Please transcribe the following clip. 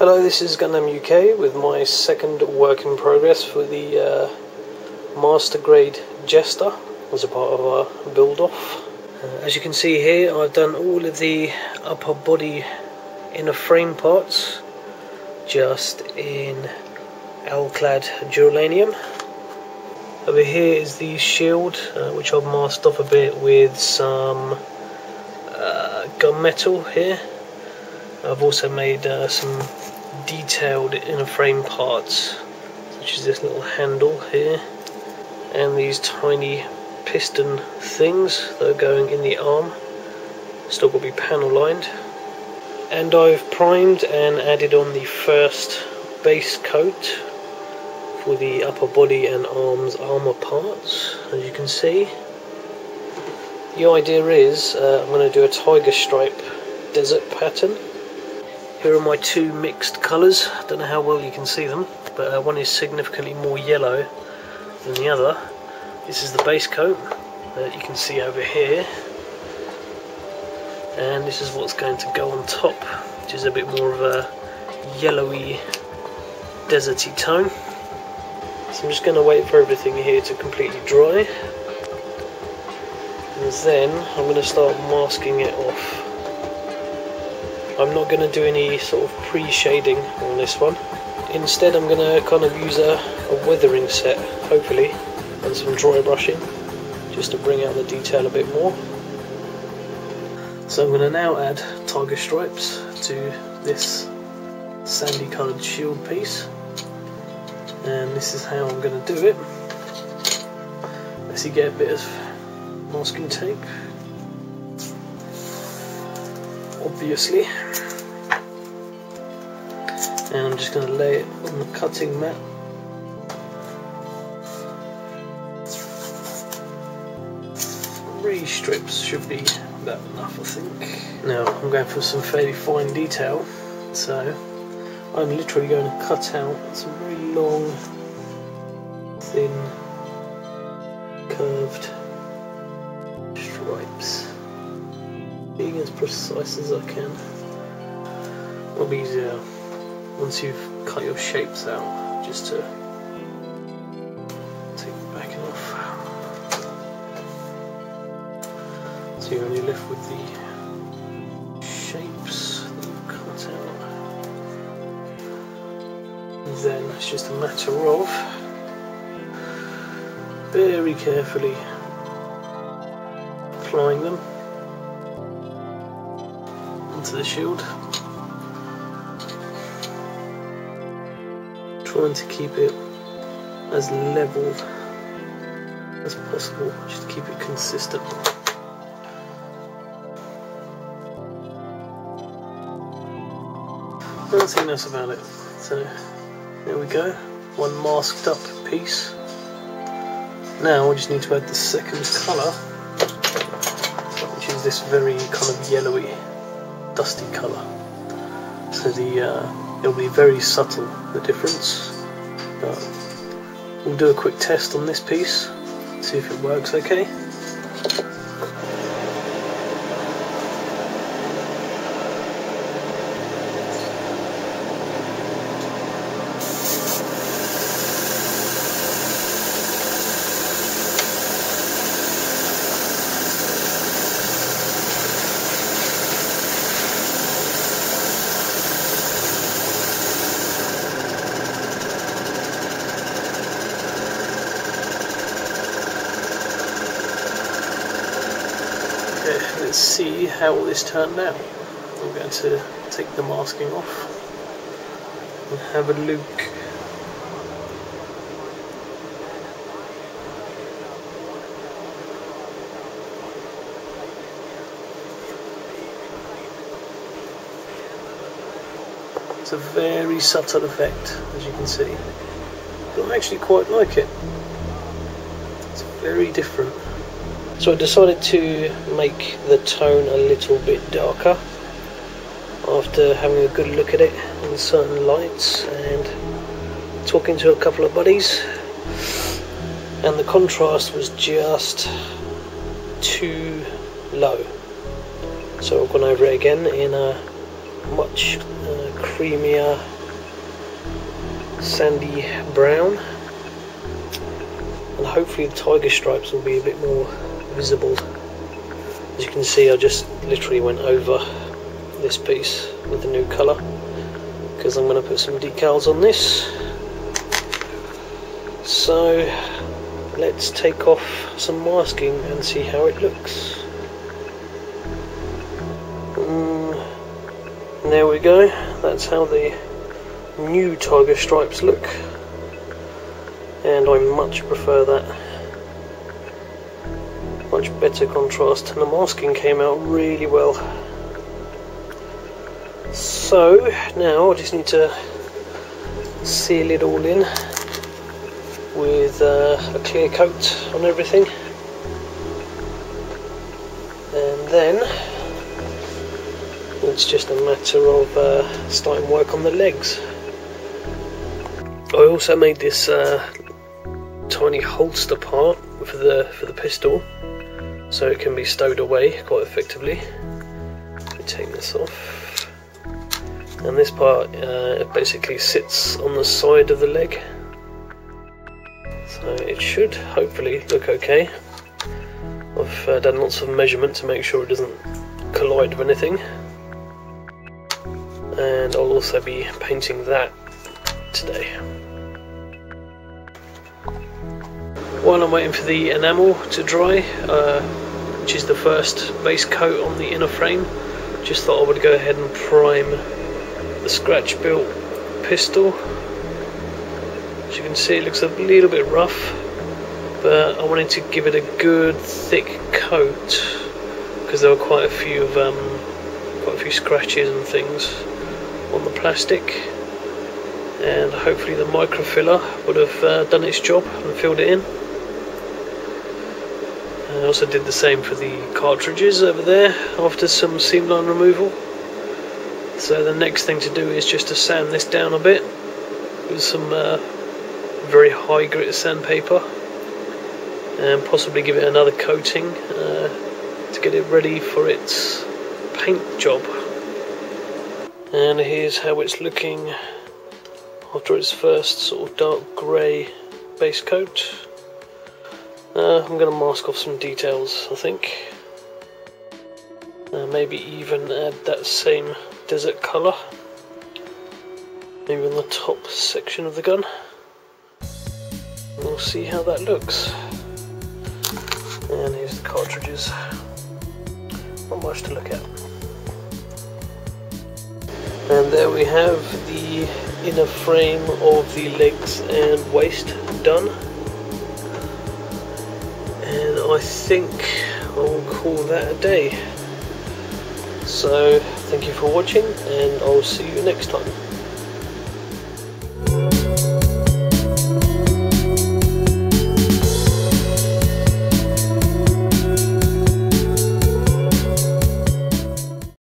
Hello, this is Gundam UK with my second work in progress for the master grade Jesta as a part of our build off. As you can see here, I've done all of the upper body inner frame parts just in L-clad duralanium. Over here is the shield, which I've masked off a bit with some gunmetal here. I've also made some detailed inner frame parts, such as this little handle here and these tiny piston things that are going in the arm. Still got to be panel lined. And I've primed and added on the first base coat for the upper body and arms armour parts, as you can see. The idea is I'm going to do a tiger stripe desert pattern. Here are my two mixed colours. I don't know how well you can see them, but one is significantly more yellow than the other. This is the base coat that you can see over here, and this is what's going to go on top, which is a bit more of a yellowy, deserty tone. So I'm just going to wait for everything here to completely dry, and then I'm going to start masking it off. I'm not going to do any sort of pre-shading on this one. Instead I'm going to kind of use a weathering set, hopefully, and some dry brushing, just to bring out the detail a bit more. So I'm going to now add tiger stripes to this sandy coloured shield piece, and this is how I'm going to do it. Let's get a bit of masking tape, obviously, and I'm just going to lay it on the cutting mat. Three strips should be about enough, I think. Now I'm going for some fairly fine detail, so I'm literally going to cut out some very long, thin, curved stripes, being as precise as I can. It'll be easier once you've cut your shapes out, just to take the backing off. So you're only left with the shapes that you cut out. And then it's just a matter of very carefully applying them onto the shield, trying to keep it as level as possible, just to keep it consistent. I think that's about it. So there we go, one masked up piece. Now we just need to add the second colour, which is this very kind of yellowy, dusty colour. So it'll be very subtle, the difference. But we'll do a quick test on this piece, see if it works okay. Let's see how all this turned out. I'm going to take the masking off and have a look. It's a very subtle effect, as you can see, but I actually quite like it. It's very different. So I decided to make the tone a little bit darker after having a good look at it in certain lights and talking to a couple of buddies, and the contrast was just too low. So I've gone over it again in a much creamier sandy brown, and hopefully the tiger stripes will be a bit more visible. As you can see, I just literally went over this piece with the new colour because I'm going to put some decals on this. So let's take off some masking and see how it looks. And there we go, that's how the new tiger stripes look, and I much prefer that. Much better contrast, and the masking came out really well. So now I just need to seal it all in with a clear coat on everything, and then it's just a matter of starting work on the legs. I also made this tiny holster part for the pistol, so it can be stowed away quite effectively. Let me take this off, and this part basically sits on the side of the leg, so it should hopefully look okay. I've done lots of measurement to make sure it doesn't collide with anything, and I'll also be painting that today. While I'm waiting for the enamel to dry, which is the first base coat on the inner frame, just thought I would go ahead and prime the scratch built pistol. As you can see, it looks a little bit rough, but I wanted to give it a good thick coat because there were quite a few scratches and things on the plastic, and hopefully the microfiller would have done its job and filled it in. I also did the same for the cartridges over there after some seam line removal. So the next thing to do is just to sand this down a bit with some very high grit sandpaper, and possibly give it another coating to get it ready for its paint job. And here's how it's looking after its first sort of dark grey base coat. I'm going to mask off some details, I think. Maybe even add that same desert colour, maybe on the top section of the gun. We'll see how that looks. And here's the cartridges. Not much to look at. And there we have the inner frame of the legs and waist done. And I think I will call that a day. So thank you for watching, and I'll see you next time.